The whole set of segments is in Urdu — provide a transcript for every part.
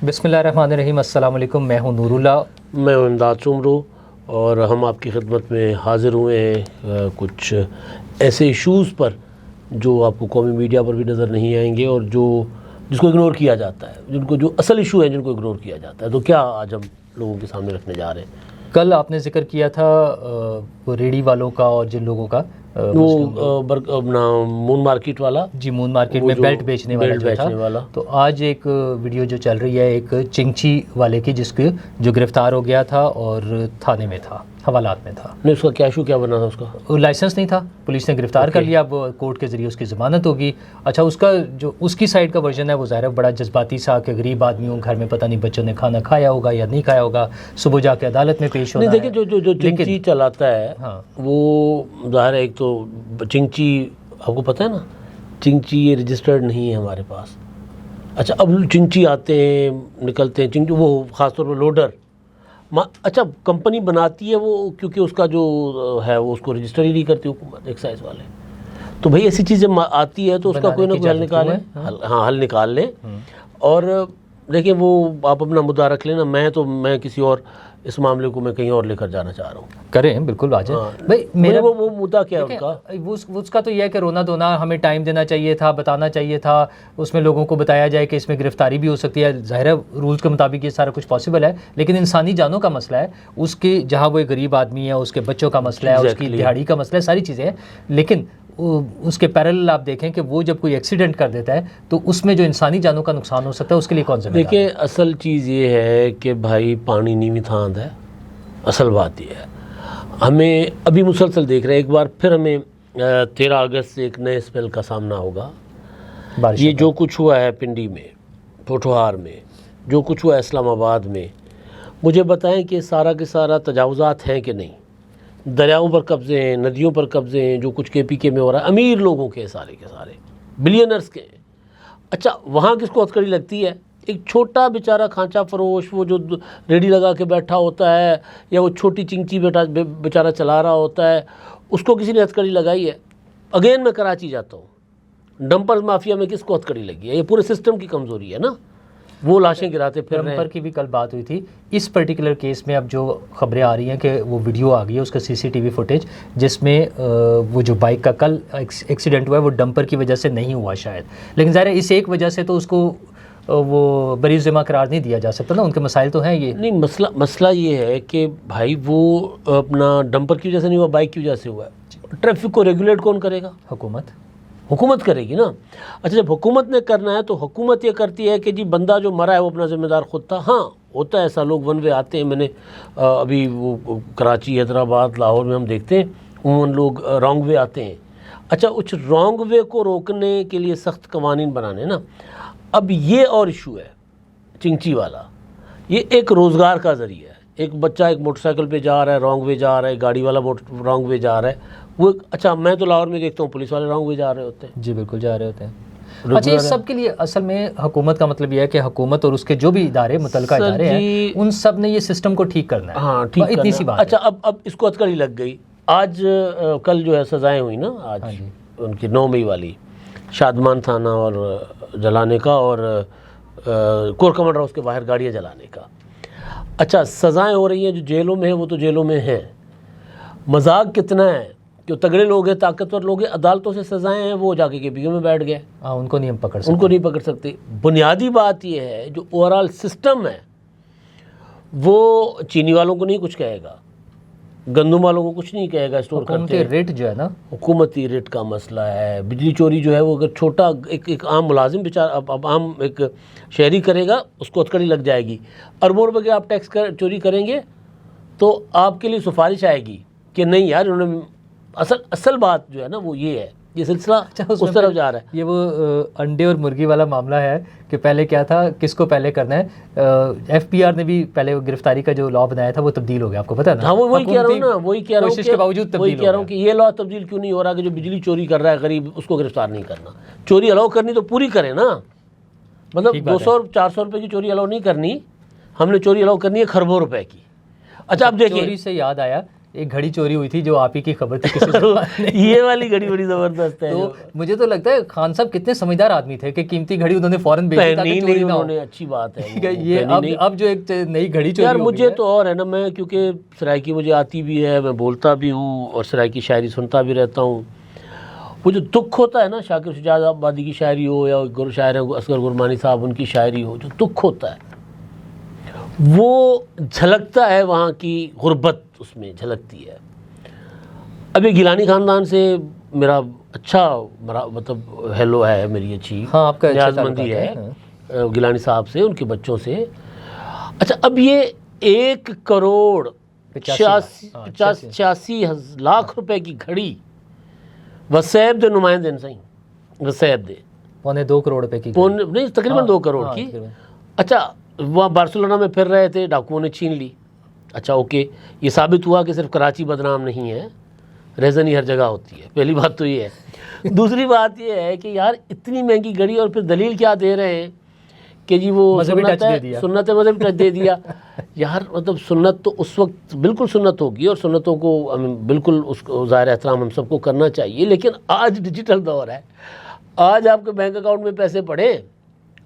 بسم اللہ الرحمن الرحیم۔ السلام علیکم، میں ہوں نور اللہ، میں ہوں امداد سومرو، اور ہم آپ کی خدمت میں حاضر ہوئے ہیں کچھ ایسے ایشوز پر جو آپ کو قومی میڈیا پر بھی نظر نہیں آئیں گے، اور جس کو اگنور کیا جاتا ہے، جو اصل ایشو ہیں جن کو اگنور کیا جاتا ہے۔ تو کیا آج ہم لوگوں کے سامنے رکھنے جا رہے ہیں؟ کل آپ نے ذکر کیا تھا وہ ریڑھی والوں کا اور جن لوگوں کا وہ اپنا مون مارکیٹ والا، جی مون مارکیٹ میں بیلٹ بیچنے والا تو آج ایک ویڈیو جو چل رہی ہے ایک چنگچی والے کی، جو گرفتار ہو گیا تھا اور تھانے میں تھا، حوالات میں تھا۔ نہیں، اس کا کیا ایشو کیا بنا تھا؟ اس کا لائسنس نہیں تھا، پولیس نے گرفتار کر لیا، اب کورٹ کے ذریعے اس کی ضمانت ہوگی۔ اچھا، اس کی سائڈ کا ورژن ہے وہ ظاہر ہے بڑا جذباتی سا کہ غریب آدمی ہوں، گھر میں پتہ نہیں بچوں نے کھانا کھایا ہوگا یا نہیں کھایا ہوگا، صبح جا کے عدالت میں پیش ہونا ہے۔ دیکھیں، جو چنگچی چلاتا ہے وہ ظاہر ہے، ایک تو چنگچی آپ کو پتہ ہے نا، چنگچی یہ رجسٹرڈ نہیں ہے ہمارے پاس۔ اچھا، اب چنگچی آتے ہیں نکلتے ہیں، چنگچی وہ خاص طور پر لوڈر، اچھا کمپنی بناتی ہے وہ، کیونکہ اس کا جو ہے وہ اس کو رجسٹر ہی نہیں کرتی حکومت، ایکسائز والے۔ تو بھئی ایسی چیزیں آتی ہے تو اس کا کوئی نہ کوئی حل نکالیں، حل نکال لیں۔ اور دیکھیں، وہ آپ اپنا مدعا رکھ لینا، میں کسی اور اس معاملے کو میں کہیں اور لے کر جانا چاہ رہا ہوں۔ کریں، بالکل آ جائیں بھائی۔ میرا وہ مدعا کیا ہے ان کا؟ اس کا تو یہ ہے کہ رونا دھونا، ہمیں ٹائم دینا چاہیے تھا، بتانا چاہیے تھا، اس میں لوگوں کو بتایا جائے کہ اس میں گرفتاری بھی ہو سکتی ہے۔ ظاہر ہے رولز کے مطابق یہ سارا کچھ پاسبل ہے، لیکن انسانی جانوں کا مسئلہ ہے، اس کے جہاں وہ ایک غریب آدمی ہے، اس کے بچوں کا مسئلہ ہے، اس کی دہاڑی کا مسئلہ ہے، ساری چیزیں ہیں۔ لیکن اس کے پیرالل آپ دیکھیں کہ وہ جب کوئی ایکسیڈنٹ کر دیتا ہے تو اس میں جو انسانی جانوں کا نقصان ہو سکتا ہے اس کے لیے کون ذمہ دار ہے؟ دیکھیں، اصل چیز یہ ہے کہ بھائی پانی نیوی تھاند ہے، اصل بات یہ ہے۔ ہمیں ابھی مسلسل دیکھ رہے ہیں، ایک بار پھر ہمیں 13 اگست سے ایک نئے اسپیل کا سامنا ہوگا۔ یہ جو کچھ ہوا ہے پنڈی میں، پوٹھوہار میں، جو کچھ ہوا ہے اسلام آباد میں، مجھے بتائیں کہ سارا کے سارا تجاوزات ہیں کہ نہیں؟ دریاؤں پر قبضے ہیں، ندیوں پر قبضے ہیں، جو کچھ KPK میں ہو رہا ہے، امیر لوگوں کے سارے کے سارے بلینرز کے ہیں۔ اچھا، وہاں کس کو ہتھکڑی لگتی ہے؟ ایک چھوٹا بیچارہ کھانچا فروش، وہ جو ریڈی لگا کے بیٹھا ہوتا ہے، یا وہ چھوٹی چنگچی بیچارہ چلا رہا ہوتا ہے، اس کو کسی نے ہتھکڑی لگائی ہے؟ اگین میں کراچی جاتا ہوں، ڈمپر مافیا میں کس کو ہتھکڑی لگی ہے؟ یہ پورے سسٹم کی کمزوری ہے نا، وہ لاشیں گراتے پھر رہے ہیں۔ ڈمپر کی بھی کل بات ہوئی تھی۔ اس پرٹیکولر کیس میں اب جو خبریں آ رہی ہیں کہ وہ ویڈیو آ گئی ہے، اس کا CCTV فوٹیج، جس میں وہ جو بائک کا کل ایکسیڈنٹ ہوا ہے وہ ڈمپر کی وجہ سے نہیں ہوا شاید، لیکن ظاہر ہے اس ایک وجہ سے تو اس کو وہ بری ذمہ قرار نہیں دیا جا سکتا نا، ان کے مسائل تو ہیں۔ یہ نہیں، مسئلہ یہ ہے کہ بھائی وہ اپنا ڈمپر کی وجہ سے نہیں ہوا، بائک کی وجہ سے ہوا ہے۔ ٹریفک کو ریگولیٹ کون کرے گا؟ حکومت کرے گی نا۔ اچھا، جب حکومت نے کرنا ہے تو حکومت یہ کرتی ہے کہ جی بندہ جو مرا ہے وہ اپنا ذمہ دار خود تھا۔ ہاں، ہوتا ہے ایسا، لوگ ون وے آتے ہیں، میں نے ابھی وہ کراچی، حیدرآباد، لاہور میں ہم دیکھتے ہیں عموماً لوگ رانگ وے آتے ہیں۔ اچھا، اس رانگ وے کو روکنے کے لیے سخت قوانین بنانے نا۔ اب یہ اور ایشو ہے چنگچی والا، یہ ایک روزگار کا ذریعہ ہے۔ ایک بچہ ایک موٹر سائیکل پہ جا رہا ہے، رانگ وے جا رہا ہے، گاڑی والا رانگ وے جا رہا ہے، وہ اچھا میں تو لاہور میں دیکھتا ہوں پولیس والے رانگ وے جا رہے ہوتے ہیں۔ جی بالکل جا رہے ہوتے ہیں۔ اچھا، اس سب کے لیے اصل میں حکومت کا مطلب یہ ہے کہ حکومت اور اس کے جو بھی ادارے، متعلقہ ادارے ہیں، ان سب نے یہ سسٹم کو ٹھیک کرنا ہے۔ ہاں، ٹھیک کرنا۔ اتنی سی بات۔ اچھا، اب اس کو ہتھکڑی لگ گئی۔ آج کل جو ہے سزائیں ہوئی نا، آج ان کی 9 مئی والی، شادمان تھانہ اور جلانے کا، اور کور کمانڈر ہاؤس کے باہر گاڑیاں جلانے کا۔ اچھا، سزائیں ہو رہی ہیں، جو جیلوں میں ہیں وہ تو جیلوں میں ہیں۔ مذاق کتنا ہے، جو تگڑے لوگ ہیں، طاقتور لوگ ہیں، عدالتوں سے سزائیں ہیں، وہ جا کے KPK میں بیٹھ گئے، ان کو نہیں ہم پکڑ سکتے، ان کو نہیں پکڑ سکتے۔ بنیادی بات یہ ہے، جو اوورآل سسٹم ہے وہ چینی والوں کو نہیں کچھ کہے گا، گندم والوں کو کچھ نہیں کہے گا، اسٹور کرتے ہیں۔ ریٹ جو ہے نا، حکومتی ریٹ کا مسئلہ ہے۔ بجلی چوری جو ہے وہ اگر چھوٹا ایک عام ملازم بیچارہ، اب عام ایک شہری کرے گا، اس کو ہتھکڑی لگ جائے گی۔ اربوں روپے کے آپ ٹیکس چوری کریں گے تو آپ کے لیے سفارش آئے گی کہ نہیں یار انہوں نے، اصل بات جو ہے نا وہ یہ ہے، یہ سلسلہ اس طرف جا رہا ہے۔ یہ وہ انڈے اور مرغی والا معاملہ ہے کہ پہلے کیا تھا، کس کو پہلے کرنا ہے۔ FPR نے بھی پہلے گرفتاری کا جو لا بنایا تھا وہ تبدیل ہو گیا، آپ کو پتہ ہے نا؟ ہاں، وہی کہہ رہا ہوں نا، وہی کہہ رہا ہوں کے باوجود تبدیل ہو کہ یہ لا تبدیل کیوں نہیں ہو رہا کہ جو بجلی چوری کر رہا ہے غریب، اس کو گرفتار نہیں کرنا۔ چوری الاؤ کرنی تو پوری کریں نا، مطلب 200-400 روپے کی چوری الاؤ نہیں کرنی، ہم نے چوری الاؤ کرنی ہے خربوں روپے کی۔ اچھا، اب دیکھیں، چوری سے یاد آیا، ایک گھڑی چوری ہوئی تھی جو آپ ہی کی خبر تھی کسی سے یہ والی گھڑی بڑی زبردست ہے. تو مجھے تو لگتا ہے خان صاحب کتنے سمجھدار آدمی تھے کہ قیمتی گھڑی انہوں نے فوراً بیچی تاکہ چوری نہ ہو. اچھی بات ہے یہ اب جو ایک نئی گھڑی چوری یار. ہو مجھے تو اور ہے نا, میں کیونکہ سرائکی مجھے آتی بھی ہے, میں بولتا بھی ہوں اور سرائکی شاعری سنتا بھی رہتا ہوں. وہ جو دکھ ہوتا ہے نا, شاکر شجاعت آبادی کی شاعری ہو یا شاعر اصغر گرمانی صاحب ان کی شاعری ہو, جو دکھ ہوتا ہے وہ جھلکتا ہے, وہاں کی غربت اس میں جھلکتی ہے. ابھی گیلانی خاندان سے میرا اچھا مطلب ہیلو ہے, میری اچھی نیاز مندی ہے گیلانی صاحب سے, ان کے بچوں سے. اچھا, اب یہ 1,85,86 لاکھ روپے کی گھڑی وسیب دے نمائندے صحیح, وسیب دے 2.25 کروڑ روپے کی, نہیں تقریباً 2 کروڑ کی. اچھا, وہاں بارسلونا میں پھر رہے تھے, ڈاکوؤں نے چھین لی. اچھا اوکے, یہ ثابت ہوا کہ صرف کراچی بدنام نہیں ہے, ریزنی ہر جگہ ہوتی ہے. پہلی بات تو یہ ہے. دوسری بات یہ ہے کہ یار اتنی مہنگی گھڑی, اور پھر دلیل کیا دے رہے ہیں کہ جی وہ سنت ہے, مذہبی ٹچ دے دیا. یار مطلب سنت تو اس وقت بالکل سنت ہوگی, اور سنتوں کو بالکل اس کو ظاہر احترام ہم سب کو کرنا چاہیے. لیکن آج ڈیجیٹل دور ہے, آج آپ کے بینک اکاؤنٹ میں پیسے پڑے,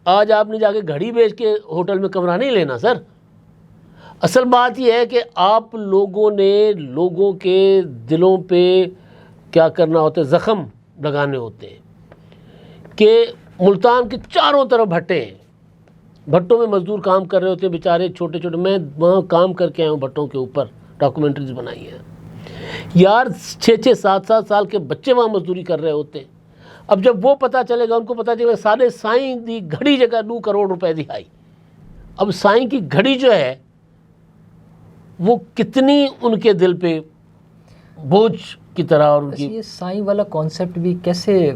آج آپ نے جا کے گھڑی بیچ کے ہوٹل میں کمرہ نہیں لینا سر. اصل بات یہ ہے کہ آپ لوگوں نے لوگوں کے دلوں پہ کیا کرنا ہوتا ہے, زخم لگانے ہوتے ہیں. کہ ملتان کے چاروں طرف بھٹے ہیں, بھٹوں میں مزدور کام کر رہے ہوتے ہیں بیچارے چھوٹے چھوٹے. میں وہاں کام کر کے آیا ہوں بھٹوں کے اوپر, ڈاکومنٹریز بنائی ہیں یار. 6-6 7-7 سال کے بچے وہاں مزدوری کر رہے ہوتے ہیں. اب جب وہ پتہ چلے گا, ان کو پتہ چلے گا سارے سائیں دی گھڑی جگہ 2 کروڑ روپے دی آئی. اب سائیں کی گھڑی جو ہے وہ کتنی ان کے دل پہ بوجھ کی طرح, اور ان کی یہ سائیں والا کانسیپٹ بھی کیسے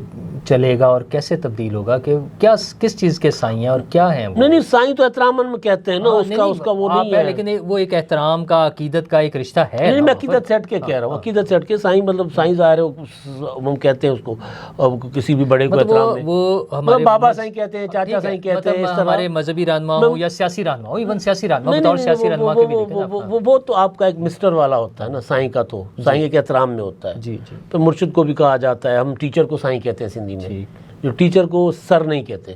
چلے گا اور کیسے تبدیل ہوگا, کہ کیا کس چیز کے سائیں ہیں اور کیا ہیں وہ؟ نہیں سائیں تو احترام میں کہتے ہیں نا, اس کا وہ نہیں ہے, لیکن وہ ایک احترام کا, عقیدت کا ایک رشتہ ہے. نہیں, میں عقیدت سیٹ کے کہہ رہا ہوں, عقیدت سیٹ کے. سائیں مطلب سائیں ظاہر ہے ہم کہتے ہیں اس کو, کسی بھی بڑے کو احترام میں وہ ہمارے بابا سائیں کہتے ہیں, چاچا سائیں کہتے ہیں, ہمارے مذہبی رہنما ہو یا سیاسی رہنما ہو, ایون سیاسی رہنما بطور سیاسی رہنما کے بھی وہ تو آپ کا ایک مسٹر والا ہوتا ہے نا. سائیں کا تو سائیں ایک احترام میں ہوتا ہے. جی جی. تو مرشد کو بھی کہا جاتا ہے, ہم ٹیچر کو سائیں کہتے ہیں سندھی میں, جو ٹیچر کو سر نہیں کہتے,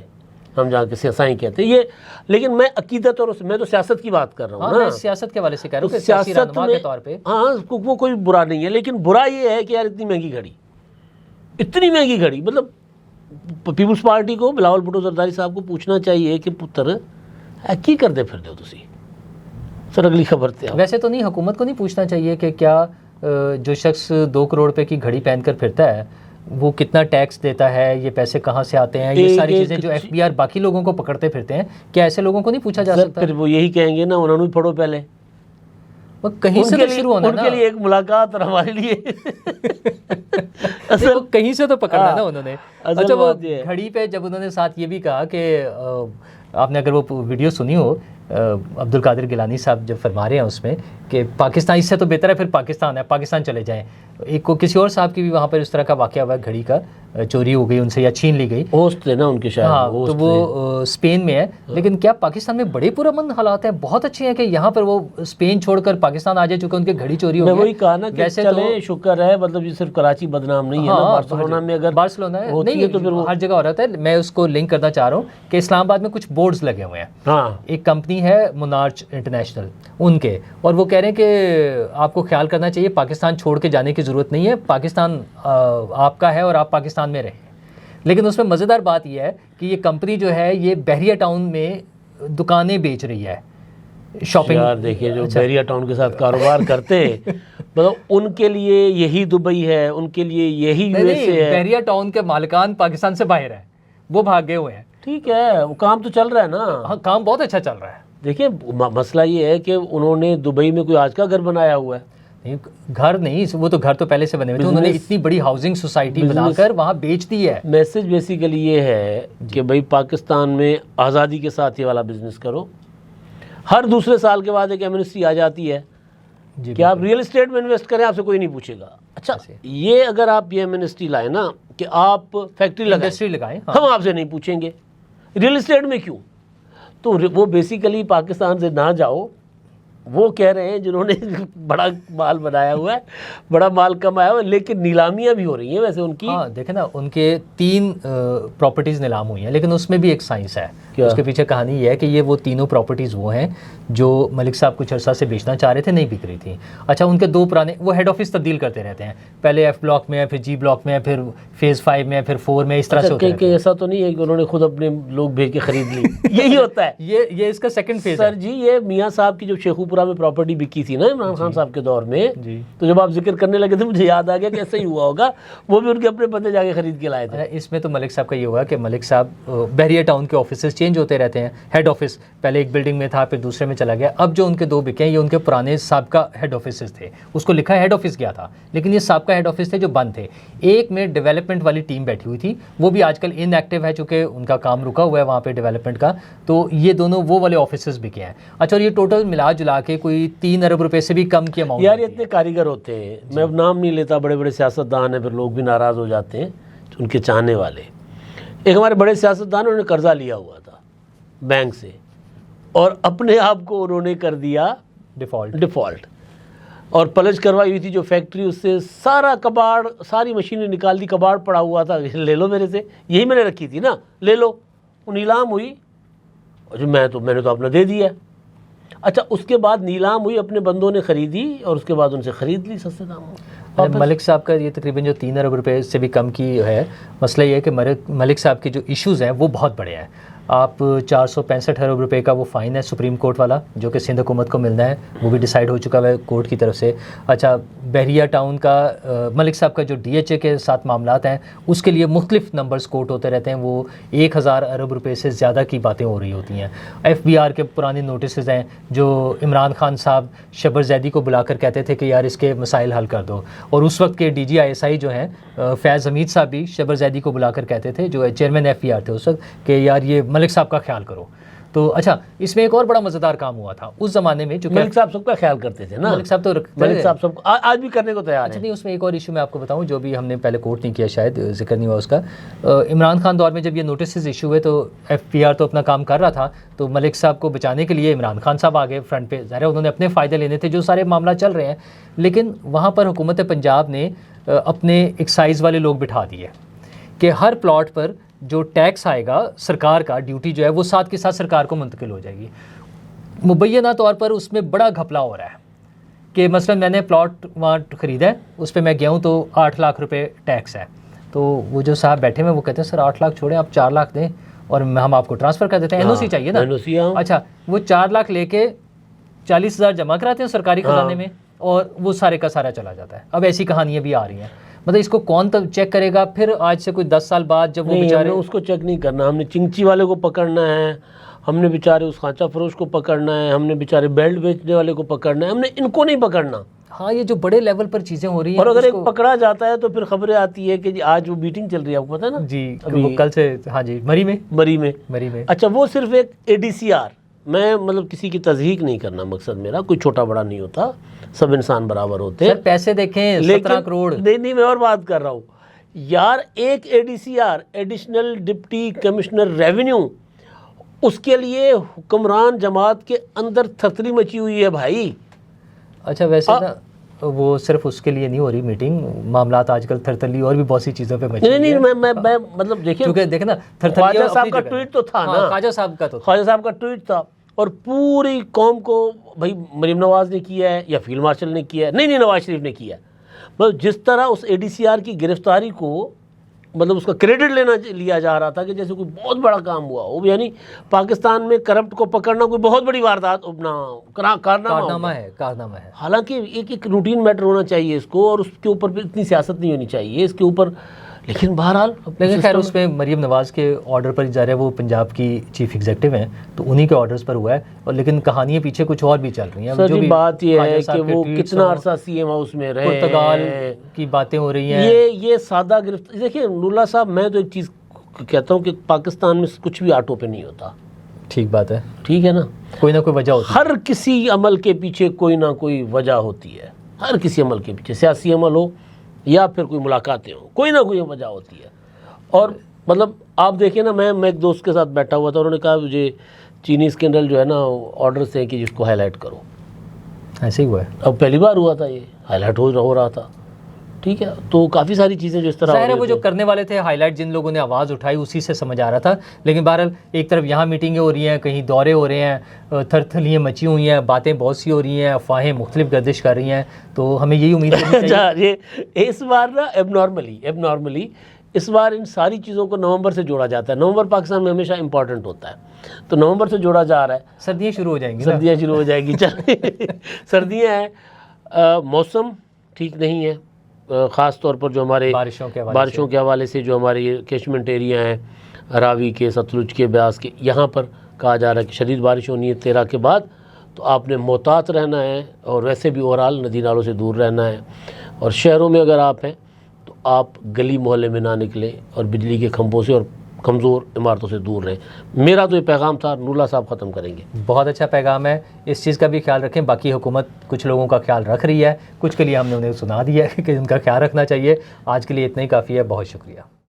ہم جہاں کے سائیں کہتے ہیں یہ. لیکن میں عقیدت اور میں تو سیاست کی بات کر رہا ہوں نا, سیاست کے حوالے سے کہہ رہا ہوں کہ سیاسی رہنما کے طور پہ ہاں وہ کوئی برا نہیں ہے. لیکن برا یہ ہے کہ یار اتنی مہنگی گھڑی, اتنی مہنگی گھڑی, مطلب پیپلز پارٹی کو بلاول بھٹو زرداری صاحب کو پوچھنا چاہیے کہ پتر کی کر دے پھر دو تسی سر. اگلی خبر تھے. ویسے تو نہیں, حکومت کو نہیں پوچھنا چاہیے کہ کیا جو شخص 2 کروڑ روپے کی گھڑی پہن کر پھرتا ہے وہ کتنا ٹیکس دیتا ہے, یہ پیسے کہاں سے آتے ہیں, یہ ساری چیزیں جو FBI باقی لوگوں کو پکڑتے پھرتے ہیں, کیا ایسے لوگوں کو نہیں پوچھا جا سکتا؟ پھر وہ یہی کہیں گے نا, انہوں نے پڑھو پہلے, وہ کہیں سے تو شروع ہونا, ان کے لیے ایک ملاقات اور ہمارے لیے کہیں سے تو پکڑنا نا انہوں نے. اچھا, وہ گھڑی پہ جب انہوں نے ساتھ یہ بھی کہا کہ آپ نے اگر وہ ویڈیو سنی ہو, عبد القادر گیلانی صاحب جب فرما رہے ہیں اس میں کہ پاکستان اس سے تو بہتر ہے پھر پاکستان ہے, پاکستان چلے جائیں. ایک کو کسی اور صاحب کی بھی وہاں پر اس طرح کا واقعہ ہوا, گھڑی کا چوری ہو گئی ان سے یا چھین لی گئی. ہوسٹ تھے نا ان کے شاید. ہاں, تو وہ اسپین میں ہے. لیکن کیا پاکستان میں بڑے پرامن حالات ہیں, بہت اچھے ہیں کہ یہاں پر وہ اسپین چھوڑ کر پاکستان آ جا چکے, ان کے گھڑی چوری ہو گئی. میں وہی کہا نا کہ چلے شکر ہے, مطلب یہ صرف کراچی بدنام نہیں ہے نا, بارسلونا میں اگر بارسلونا نہیں تو پھر ہر جگہ ہو رہا ہے. میں اس کو لنک کرنا چاہ رہا ہوں کہ اسلام آباد میں کچھ بورڈز لگے ہوئے ہیں. ہاں, ایک کمپنی ہے مونارچ انٹرنیشنل ان کے, اور وہ کہہ رہے ہیں کہ آپ کو خیال کرنا چاہیے, پاکستان چھوڑ کے جانے کی ضرورت نہیں ہے, پاکستان آپ کا ہے اور آپ پاکستان میں رہیں. لیکن اس میں مزیدار بات یہ ہے کہ یہ کمپنی جو ہے یہ بحریہ ٹاؤن میں دکانیں بیچ رہی ہے, شاپنگ. یار دیکھیے جو بحریہ ٹاؤن کے ساتھ کاروبار کرتے مطلب ان کے لیے یہی دبئی ہے, ان کے لیے یہی یو ایس اے ہے. بحریہ ٹاؤن کے مالکان پاکستان سے باہر ہیں, وہ بھاگے ہوئے ہیں. ٹھیک ہے, وہ کام تو چل رہا ہے نا. ہاں, کام بہت اچھا چل رہا ہے. دیکھیے مسئلہ یہ ہے کہ انہوں نے دبئی میں کوئی آج کا گھر بنایا ہوا ہے. نہیں, گھر نہیں, وہ تو گھر تو پہلے سے بنے ہوئے تھے, انہوں نے اتنی بڑی ہاؤسنگ سوسائٹی بنا کر وہاں بیچ دی ہے. میسج بیسیکلی یہ ہے کہ بھائی پاکستان میں آزادی کے ساتھ یہ والا بزنس کرو. ہر دوسرے سال کے بعد ایک ایمنسٹی آ جاتی ہے کہ آپ ریئل اسٹیٹ میں انویسٹ کریں, آپ سے کوئی نہیں پوچھے گا. اچھا, یہ اگر آپ یہ ایمنسٹی لائیں نا کہ آپ فیکٹری لگائیں, ہم آپ سے نہیں پوچھیں گے. ریئل اسٹیٹ میں کیوں؟ تو وہ بیسیکلی پاکستان سے نہ جاؤ, وہ کہہ رہے ہیں جنہوں نے بڑا مال بنایا ہوا ہے, بڑا مال کمایا ہوا ہے, لیکن نیلامیاں بھی ہو رہی ہیں ویسے ان کی. ہاں دیکھیں نا, ان کے 3 پراپرٹیز نیلام ہوئی ہیں, لیکن اس میں بھی ایک سائنس ہے. اس کے پیچھے کہانی یہ ہے کہ یہ وہ تینوں پراپرٹیز وہ ہیں جو ملک صاحب کچھ عرصہ سے بیچنا چاہ رہے تھے, نہیں بک رہی تھیں. اچھا, ان کے 2 پرانے, وہ ہیڈ آفس تبدیل کرتے رہتے ہیں, پہلے ایف بلاک میں ہے, پھر جی بلاک میں ہے, پھر فیز 5 میں ہے, پھر 4 میں, اس طرح سے ہوتا ہے. کہ ایسا تو نہیں ہے کہ انہوں نے خود اپنے لوگ بھیج کے خرید لی, یہی ہوتا ہے. یہ اس کا سیکنڈ فیز ہے. سر جی, یہ میاں صاحب کی جو شیخو پورہ میں پراپرٹی بکی تھی نا عمران خان صاحب کے دور میں, تو جب آپ ذکر کرنے لگے تھے مجھے یاد آ گیا کہ ایسا ہی ہوا ہوگا, وہ بھی ان کے اپنے بندے جا کے خرید کے لائے تھے. اس میں تو ملک صاحب کا یہ ہوا کہ ملک صاحب بحریہ ٹاؤن کے آفیسز چینج ہوتے رہتے ہیں. ہیڈ آفس پہلے ایک بلڈنگ میں تھا, پھر دوسرے میں چلا گیا. اب جو ان کے 2 بکے ہیں یہ ان کے پرانے سابقہ ہیڈ آفیسز تھے. اس کو لکھا ہیڈ آفس گیا تھا, لیکن یہ سابقہ ہیڈ آفس تھے جو بند تھے. ایک میں ڈیولپمنٹ والی ٹیم بیٹھی ہوئی تھی, وہ بھی آج کل ان ایکٹیو ہے چونکہ ان کا کام رکا ہوا ہے وہاں پہ ڈیولپمنٹ کا. تو یہ دونوں وہ والے آفیسز بکے ہیں. اچھا, اور یہ ٹوٹل ملا جلا کے کوئی 3 ارب روپے سے بھی کم کی اماؤنٹ. یار اتنے کاریگر ہوتے ہیں, میں اب نام نہیں لیتا, بڑے بڑے سیاستدان ہیں, پھر لوگ بھی ناراض ہو جاتے ہیں ان کے چاہنے والے. ایک ہمارے بڑے سیاستدان انہوں نے قرضہ لیا ہوا تھا بینک سے, اور اپنے آپ کو انہوں نے کر دیا ڈیفالٹ, اور پلج کروائی ہوئی تھی جو فیکٹری, اس سے سارا کباڑ, ساری مشینیں نکال دی, کباڑ پڑا ہوا تھا, لے لو میرے سے, یہی میں نے رکھی تھی نا, لے لو. وہ نیلام ہوئی, میں نے تو اپنا دے دیا. اچھا, اس کے بعد نیلام ہوئی, اپنے بندوں نے خریدی, اور اس کے بعد ان سے خرید لی سستے داموں. ملک صاحب کا یہ تقریباً جو 3 ارب روپے سے بھی کم کی ہے, مسئلہ یہ ہے کہ ملک صاحب کے جو ایشوز ہیں وہ بہت بڑے ہیں. آپ 465 ارب روپے کا وہ فائن ہے سپریم کورٹ والا جو کہ سندھ حکومت کو ملنا ہے, وہ بھی ڈیسائیڈ ہو چکا ہے کورٹ کی طرف سے. اچھا, بحریہ ٹاؤن کا ملک صاحب کا جو ڈی ایچ اے کے ساتھ معاملات ہیں اس کے لیے مختلف نمبرز کوٹ ہوتے رہتے ہیں, وہ 1000 ارب روپے سے زیادہ کی باتیں ہو رہی ہوتی ہیں. ایف بی آر کے پرانے نوٹسز ہیں جو عمران خان صاحب شبر زیدی کو بلا کر کہتے تھے کہ یار اس کے مسائل حل کر دو, اور اس وقت کے D G I S I جو ہیں فیض حمید صاحب بھی شبر زیدی کو بلا کر کہتے تھے, جو چیئرمین ایف بی آر تھے اس وقت, کہ یار یہ ملک صاحب کا خیال کرو. تو اچھا, اس میں ایک اور بڑا مزیدار کام ہوا تھا اس زمانے میں, جو ملک صاحب سب کا خیال کرتے تھے نا, ملک صاحب تو ملک صاحب سب آج بھی کرنے کو تیار ہیں. اچھا نہیں, اس میں ایک اور ایشو میں آپ کو بتاؤں جو بھی ہم نے پہلے کوٹ نہیں کیا, شاید ذکر نہیں ہوا اس کا. عمران خان دور میں جب یہ نوٹسز ایشو ہوئے تو ایف پی آر تو اپنا کام کر رہا تھا, تو ملک صاحب کو بچانے کے لیے عمران خان صاحب آگے فرنٹ پہ, ظاہر ہے انہوں نے اپنے فائدے لینے تھے, جو سارے معاملات چل رہے ہیں. لیکن وہاں پر حکومت پنجاب نے اپنے ایکسائز والے لوگ بٹھا دیے کہ ہر پلاٹ پر جو ٹیکس آئے گا سرکار کا, ڈیوٹی جو ہے وہ ساتھ کے ساتھ سرکار کو منتقل ہو جائے گی. مبینہ طور پر اس میں بڑا گھپلا ہو رہا ہے کہ مثلا میں نے پلاٹ وہاں خریدا ہے, اس پہ میں گیا ہوں تو 8 لاکھ روپے ٹیکس ہے. تو وہ جو صاحب بیٹھے ہیں وہ کہتے ہیں سر 8 لاکھ چھوڑیں, آپ 4 لاکھ دیں اور ہم آپ کو ٹرانسفر کر دیتے ہیں. این او سی چاہیے نا. اچھا, وہ 4 لاکھ لے کے 40,000 جمع کراتے ہیں سرکاری خزانے میں, اور وہ سارے کا سارا چلا جاتا ہے. اب ایسی کہانیاں بھی آ رہی ہیں. مطلب اس کو کون تب چیک کرے گا پھر آج سے کوئی 10 سال بعد جب وہ بیچارے, اس کو چیک نہیں کرنا, ہم نے چنگچی والے کو پکڑنا ہے, ہم نے بیچارے اس خانچہ فروش کو پکڑنا ہے, ہم نے بیچارے بیلٹ بیچنے والے کو پکڑنا ہے, ہم نے ان کو نہیں پکڑنا. ہاں, یہ جو بڑے لیول پر چیزیں ہو رہی ہیں, اور اگر ایک پکڑا جاتا ہے تو پھر خبریں آتی ہے کہ جی آج وہ میٹنگ چل رہی ہے, آپ کو پتہ ہے نا. جی, کل سے. ہاں جی, مری میں. اچھا, وہ صرف ایک اے ڈی سی آر, میں مطلب کسی کی تضحیق نہیں کرنا مقصد میرا, کوئی چھوٹا بڑا نہیں ہوتا, سب انسان برابر ہوتے ہیں. سر پیسے دیکھیں 17 کروڑ. نہیں, میں اور بات کر رہا ہوں یار. ایک A D C R, additional deputy commissioner revenue, اس کے لیے حکمران جماعت کے اندر تھرتھری مچی ہوئی ہے بھائی. اچھا, ویسے نا وہ صرف اس کے لیے نہیں ہو رہی میٹنگ, معاملات آج کل تھرتھلی اور بھی بہت سی چیزوں پہ مچی. نہیں, میں مطلب دیکھیں, کیونکہ دیکھیں نا, خواجہ صاحب کا ٹویٹ تو تھا نا, خواجہ صاحب کا تو خواجہ صاحب کا ٹویٹ تھا, اور پوری قوم کو بھائی مریم نواز نے کیا ہے یا فیلڈ مارشل نے کیا ہے, نہیں نواز شریف نے کیا ہے. مطلب جس طرح اس اے ڈی سی آر کی گرفتاری کو مطلب اس کا کریڈٹ لیا جا رہا تھا کہ جیسے کوئی بہت بڑا کام ہوا ہو, یعنی پاکستان میں کرپٹ کو پکڑنا کوئی بہت بڑی واردات اپنا کارنامہ ہے. حالانکہ ایک روٹین میٹر ہونا چاہیے اس کو, اور اس کے اوپر بھی اتنی سیاست نہیں ہونی چاہیے اس کے اوپر. لیکن بہرحال, لیکن خیر اس میں مریم نواز کے آرڈر پر جا رہا ہے, وہ پنجاب کی چیف ایگزیکٹو ہیں تو انہی کے آرڈرز پر ہوا ہے, اور لیکن کہانیاں پیچھے کچھ اور بھی چل رہی ہیں. سر بات یہ ہے کہ وہ کتنا عرصہ سی ایم ہاؤس میں رہے, پرتگال کی باتیں ہو رہی ہیں. یہ سادہ گرفتاری. دیکھیں نوراللہ صاحب, میں تو ایک چیز کہتا ہوں کہ پاکستان میں کچھ بھی آٹو پہ نہیں ہوتا. ٹھیک بات ہے, ٹھیک ہے نا, کوئی نہ کوئی وجہ ہوتی ہے. ہر کسی عمل کے پیچھے کوئی نہ کوئی وجہ ہوتی ہے, ہر کسی عمل کے پیچھے, سیاسی عمل ہو یا پھر کوئی ملاقاتیں ہوں, کوئی نہ کوئی وجہ ہوتی ہے. اور مطلب آپ دیکھیں نا, میں ایک دوست کے ساتھ بیٹھا ہوا تھا, انہوں نے کہا مجھے چینی اسکینڈل جو ہے نا آرڈرز ہیں کہ جس کو ہائی لائٹ کرو. ایسے ہی ہوا ہے. اب پہلی بار ہوا تھا، یہ ہائی لائٹ ہو رہا تھا. ٹھیک ہے، تو کافی ساری چیزیں جو اس طرح ظاہر ہے وہ جو کرنے والے تھے ہائی لائٹ، جن لوگوں نے آواز اٹھائی اسی سے سمجھ آ رہا تھا. لیکن بہرحال ایک طرف یہاں میٹنگیں ہو رہی ہیں، کہیں دورے ہو رہے ہیں، تھر تھلیاں مچی ہوئی ہیں، باتیں بہت سی ہو رہی ہیں، افواہیں مختلف گردش کر رہی ہیں. تو ہمیں یہی امید کرنی چاہیے. یہ اس بار نا ایب نارملی اس بار ان ساری چیزوں کو نومبر سے جوڑا جاتا ہے. نومبر پاکستان میں ہمیشہ امپورٹنٹ ہوتا ہے، تو نومبر سے جوڑا جا رہا ہے. سردیاں شروع ہو جائیں گی، سردیاں شروع ہو جائیں گی. سردیاں ہیں، موسم ٹھیک نہیں ہے، خاص طور پر جو ہمارے بارشوں کے حوالے سے جو ہماری کیچمنٹ ایریا ہیں، راوی کے، ستلج کے، بیاس کے، یہاں پر کہا جا رہا ہے کہ شدید بارش ہونی ہے 13 کے بعد. تو آپ نے محتاط رہنا ہے، اور ویسے بھی اوورال ندی نالوں سے دور رہنا ہے. اور شہروں میں اگر آپ ہیں تو آپ گلی محلے میں نہ نکلیں، اور بجلی کے کھمبوں سے اور کمزور عمارتوں سے دور رہیں. میرا تو یہ پیغام تھا. نوراللہ صاحب ختم کریں گے. بہت اچھا پیغام ہے، اس چیز کا بھی خیال رکھیں. باقی حکومت کچھ لوگوں کا خیال رکھ رہی ہے، کچھ کے لیے ہم نے انہیں سنا دیا ہے کہ ان کا خیال رکھنا چاہیے. آج کے لیے اتنا ہی کافی ہے. بہت شکریہ.